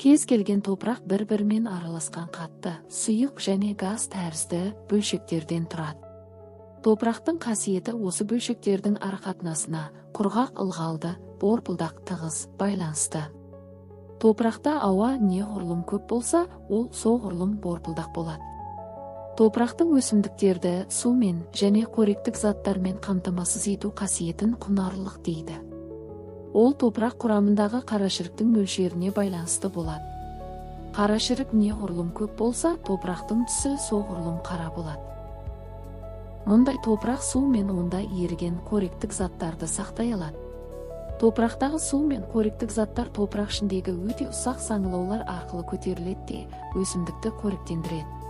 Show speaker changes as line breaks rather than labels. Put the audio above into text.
Кез келген топырақ бір-бірімен араласқан қатты, сұйық және газ тәрізді бөлшектерден тұрады. Топырақтың қасиеті осы бөлшектердің арақатынасына, құрғақ ылғалды, борпылдақ тығыз байланысты. Топырақта ауа неғұрлым көп болса, ол соғұрлым борпылдақ болады. Топырақтың өсімдіктерді сумен және қоректік заттармен қамтамасыз ету қасиетін құнарлылық дейді. Ол топырақ құрамындағы қарашіріктің мөлшеріне байланысты болады. Қарашірік неғұрлым көп болса, топырақтың түсі соғұрлым қара болады. Мұндай топырақ су мен онда еріген қоректік заттарды сақтай алады. Топырақтағы су мен қоректік заттар топырақ ішіндегі өте ұсақ саңылаулар арқылы көтеріледі де өсімдікті қоректендіреді.